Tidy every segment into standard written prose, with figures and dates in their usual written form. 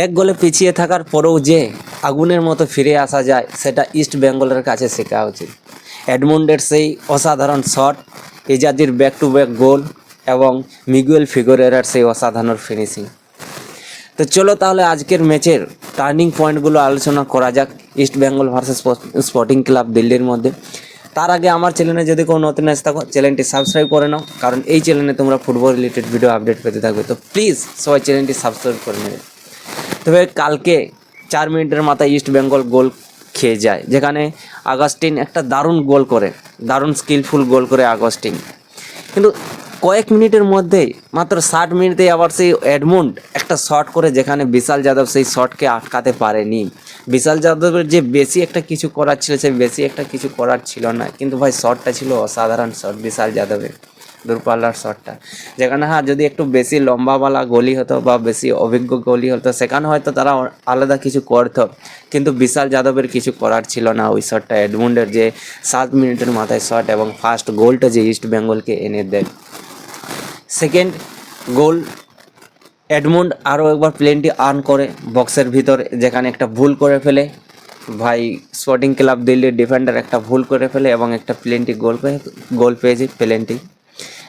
এক গোলে পিছিয়ে থাকার পরেও যে আগুনের মতো ফিরে আসা যায় সেটা ইস্ট বেঙ্গলের কাছে শেখা উচিত। এডমন্ডের সেই অসাধারণ শট, ইজাজির ব্যাক টু ব্যাক গোল এবং মিগুয়েল ফিগুরেরার সেই অসাধারণ ফিনিশিং। তো চলো তাহলে আজকের ম্যাচের টার্নিং পয়েন্টগুলো আলোচনা করা যাক east Bengal versus sporting club দিল্লির মধ্যে। তার আগে আমার চ্যানেলে যদি কোনো নতুন এসে থাকো চ্যানেলটি সাবস্ক্রাইব করে নাও, কারণ এই চ্যানেলে তোমরা ফুটবল রিলেটেড ভিডিও আপডেট পেতে থাকবে। তো প্লিজ সবাই চ্যানেলটি সাবস্ক্রাইব করে নেবে। তবে কালকে 4 মিনিটের মাথায় ইস্ট বেঙ্গল গোল খেয়ে যায়, যেখানে আগস্টিন একটা দারুণ গোল করে, দারুণ স্কিলফুল গোল করে আগস্টিন। কিন্তু কয়েক মিনিটের মধ্যেই, মাত্র 60 মিনিটেই আবার সেই এডমন্ড একটা শট করে, যেখানে বিশাল যাদব সেই শটকে আটকাতে পারেনি। বিশাল যাদবের যে বেশি একটা কিছু করার ছিল, সে বেশি একটা কিছু করার ছিল না, কিন্তু ভাই শটটা ছিল অসাধারণ শট বিশাল যাদবের, দূরপাল্লার শটটা। যেখানে যদি একটু বেশি লম্বাওয়ালা গলি হতো বা বেশি অভিজ্ঞ গলি হতো, সেখানে হয়তো তারা আলাদা কিছু করতো, কিন্তু বিশাল যাদবের কিছু করার ছিল না ওই শটটা। এডমন্ডের যে 7 মিনিটের মাথায় শট এবং ফার্স্ট গোলটা যে ইস্ট বেঙ্গলকে এনে দেয়। সেকেন্ড গোল এডমন্ড আরও একবার প্লেনটি আর্ন করে বক্সের ভিতরে, যেখানে একটা ভুল করে ফেলে ভাই স্পোর্টিং ক্লাব দিল্লির ডিফেন্ডার, একটা ভুল করে ফেলে এবং একটা প্লেনটি গোল পেয়েছে প্লেনটি,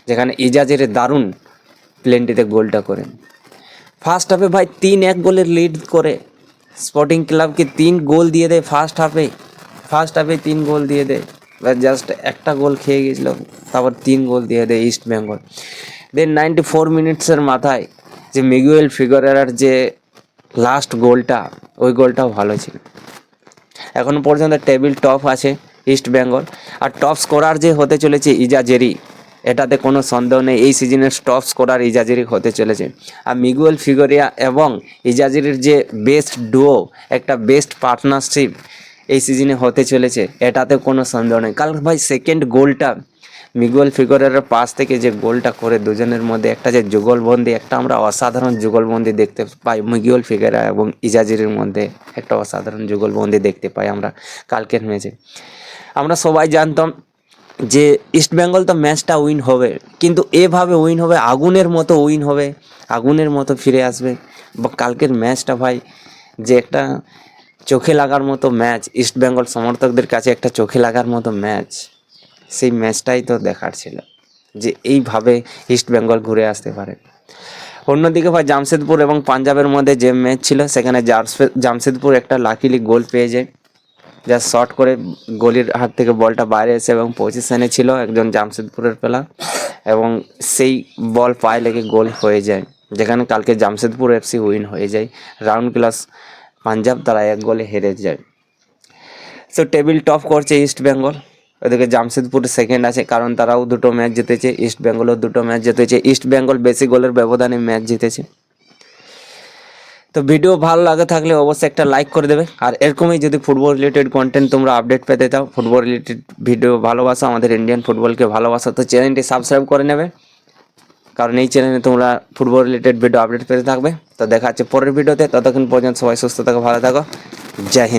যেখানে ইজাজের দারুণ প্লেনটিতে গোলটা করে। ফার্স্ট হাফে ভাই 3-1 গোলের লিড করে স্পোর্টিং ক্লাবকে 3 গোল দিয়ে দেয় ফার্স্ট হাফে 3 গোল দিয়ে দেয়। জাস্ট একটা গোল খেয়ে গেছিল, তারপর 3 গোল দিয়ে দেয় ইস্ট বেঙ্গল। দেন 94 মিনিটসের মাথায় যে মিগুয়েল ফিগুরেরার যে লাস্ট গোলটা, ওই গোলটাও ভালো ছিল। এখন পর্যন্ত টেবিল টপ আছে ইস্ট বেঙ্গল, আর টপ স্কোরার যে হতে চলেছে ইজাজেরি, এটাতে কোনো সন্দেহ নেই। এই সিজনের টপ স্কোরার ইজাজেরি হতে চলেছে। আর মিগুয়েল ফিগুরেরা এবং ইজাজেরির যে বেস্ট ডুও, একটা বেস্ট পার্টনারশিপ এই সিজনে হতে চলেছে, এটাতে কোনো সন্দেহ নেই। কাল ভাই সেকেন্ড গোলটা মিগুয়েল ফিগুরেরার পাস থেকে যে গোলটা করে দুজনের মধ্যে একটা যে যুগলবন্দি, একটা আমরা অসাধারণ যুগলবন্দি দেখতে পাই মিগুয়েল ফিগুরেরা এবং ইজাজেরির মধ্যে, একটা অসাধারণ যুগলবন্দি দেখতে পাই আমরা কালকের ম্যাচে। আমরা সবাই জানতাম যে ইস্ট বেঙ্গল তো ম্যাচটা উইন হবে, কিন্তু এভাবে উইন হবে, আগুনের মতো উইন হবে, আগুনের মতো ফিরে আসবে। বা কালকের ম্যাচটা ভাই যে একটা চোখে লাগার মতো ম্যাচ, ইস্ট বেঙ্গল সমর্থকদের কাছে একটা চোখে লাগার মতো ম্যাচ, সেই ম্যাচটাই তো দেখার ছিল যে এইভাবে ইস্ট বেঙ্গল ঘুরে আসতে পারে। অন্যদিকে ভাই জামশেদপুর এবং পাঞ্জাবের মধ্যে যে ম্যাচ ছিল, সেখানে জামশেদপুর একটা লাকিলি গোল পেয়ে যায়, যা শর্ট করে গলির হাত থেকে বলটা বাইরে এসে এবং পজিশনে ছিল একজন জামশেদপুরের প্লেয়ার, এবং সেই বল পায়ে লেগে গোল হয়ে যায়, যেখানে কালকে জামশেদপুর এফসি উইন হয়ে যায়। রাউন্ড ক্লাস পাঞ্জাব তারা 1 গোলে হেরে যায়। সো টেবিল টপ করছে ইস্ট বেঙ্গল, ওদিকে জামশেদপুর সেকেন্ড আছে, কারণ তারাও 2টো ম্যাচ জিতেছে, ইস্ট বেঙ্গলও 2টো ম্যাচ জিতেছে। ইস্ট বেঙ্গল বেশি গোলের ব্যবধানে ম্যাচ জিতেছে। তো ভিডিও ভালো লাগে থাকলে অবশ্যই একটা লাইক করে দেবে, আর এরকমই যদি ফুটবল রিলেটেড কন্টেন্ট তোমরা আপডেট পেতে চাও, ফুটবল রিলেটেড ভিডিও ভালোবাসো, আমাদের ইন্ডিয়ান ফুটবলকে ভালোবাসো, তো চ্যানেলটি সাবস্ক্রাইব করে নেবে, কারণ এই চ্যানেলে তোমরা ফুটবল রিলেটেড ভিডিও আপডেট পেতে থাকবে। তো দেখা হচ্ছে পরের ভিডিওতে, ততক্ষণ পর্যন্ত সবাই সুস্থ থাকো, ভালো থাকো, জয় হিন্দ।